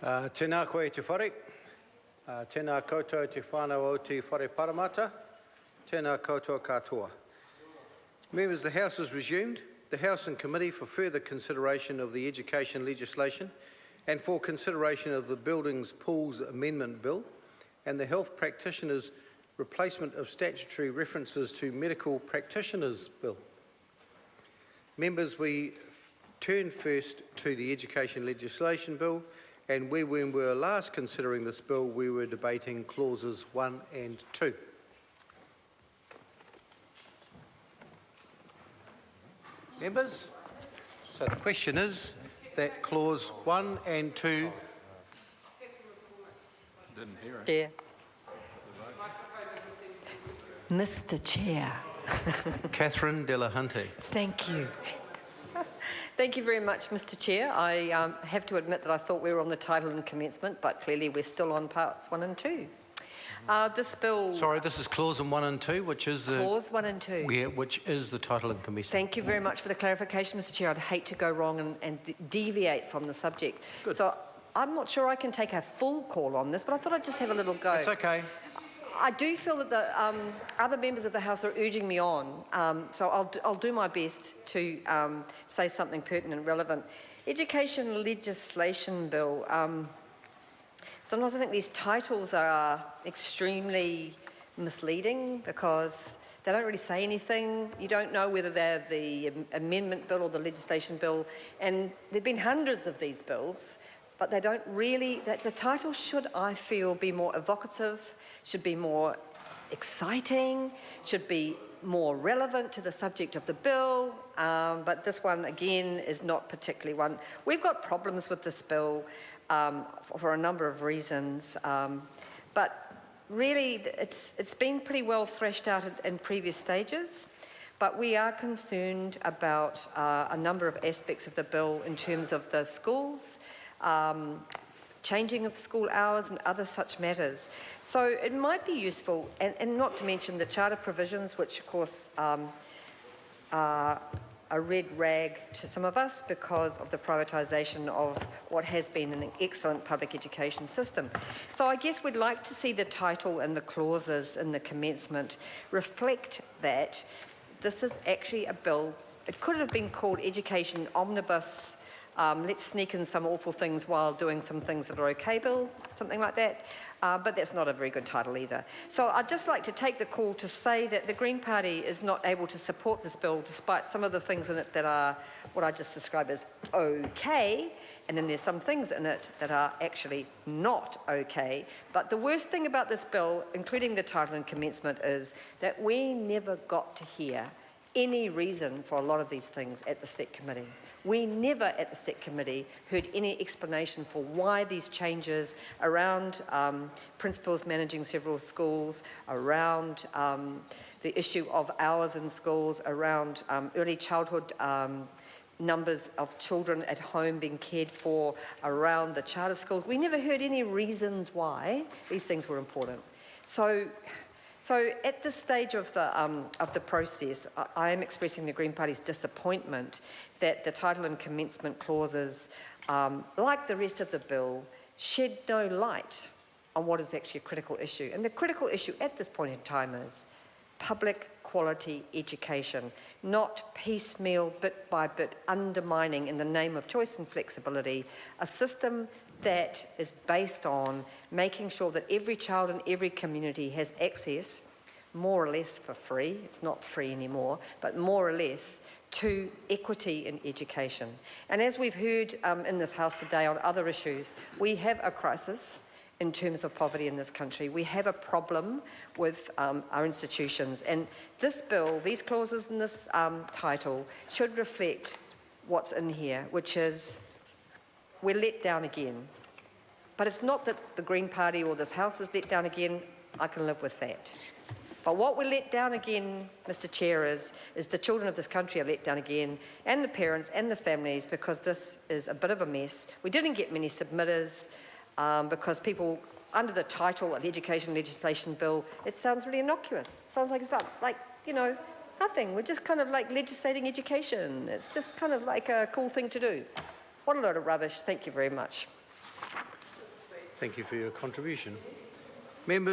Tēnā koe te whare, tēnā koutou te whānau o te whare paramata, tēnā koutou katoa. Members, the House is resumed. The House and Committee for further consideration of the education legislation and for consideration of the Buildings Pools Amendment Bill and the Health Practitioners Replacement of Statutory References to Medical Practitioners Bill. Members, we turn first to the Education Legislation Bill, and when we were last considering this bill, we were debating clauses 1 and 2. Members, so the question is that clause 1 and 2... Didn't hear it. Chair. Mr. Chair. Catherine Delahunty. Thank you. Thank you very much, Mr. Chair. I have to admit that I thought we were on the title and commencement, but clearly we're still on parts 1 and 2. This bill... Sorry, this is clause 1 and 2, which is the... Clause 1 and 2. Yeah, which is the title and commencement. Thank you very much for the clarification, Mr. Chair. I'd hate to go wrong and deviate from the subject. Good. So I'm not sure I can take a full call on this, but I thought I'd just have a little go. It's okay. I do feel that the other members of the House are urging me on, so I'll do my best to say something pertinent and relevant. Education legislation bill. Sometimes I think these titles are extremely misleading because they don't really say anything. You don't know whether they're the amendment bill or the legislation bill, and there've been hundreds of these bills, but they don't really, the title should, I feel, be more evocative, should be more exciting, should be more relevant to the subject of the bill, but this one, again, is not particularly one. We've got problems with this bill for a number of reasons, but really it's been pretty well threshed out in previous stages, but we are concerned about a number of aspects of the bill in terms of the schools, changing of school hours and other such matters. So it might be useful, and not to mention the charter provisions, which of course are a red rag to some of us because of the privatisation of what has been an excellent public education system. So I guess we'd like to see the title and the clauses in the commencement reflect that this is actually a bill. It could have been called Education Omnibus, let's sneak in some awful things while doing some things that are okay bill, something like that. But that's not a very good title either. So I'd just like to take the call to say that the Green Party is not able to support this bill despite some of the things in it that are what I just described as okay, and then there's some things in it that are actually not okay. But the worst thing about this bill, including the title and commencement, is that we never got to hear any reason for a lot of these things at the State Committee. We never at the State Committee heard any explanation for why these changes around principals managing several schools, around the issue of hours in schools, around early childhood numbers of children at home being cared for, around the charter schools. We never heard any reasons why these things were important. So at this stage of the process, I am expressing the Green Party's disappointment that the title and commencement clauses, like the rest of the bill, shed no light on what is actually a critical issue. And the critical issue at this point in time is public quality education, not piecemeal, bit by bit, undermining in the name of choice and flexibility, a system that is based on making sure that every child in every community has access, more or less for free, it's not free anymore, but more or less, to equity in education. And as we've heard in this House today on other issues, we have a crisis in terms of poverty in this country. We have a problem with our institutions. And this bill, these clauses in this title, should reflect what's in here, which is we're let down again. But it's not that the Green Party or this House is let down again. I can live with that. But what we're let down again, Mr. Chair, is the children of this country are let down again, and the parents and the families, because this is a bit of a mess. We didn't get many submitters because people, under the title of Education Legislation Bill, it sounds really innocuous. It sounds like it's about, nothing. We're just kind of like legislating education. It's just kind of like a cool thing to do. What a load of rubbish. Thank you very much. Thank you for your contribution. Members,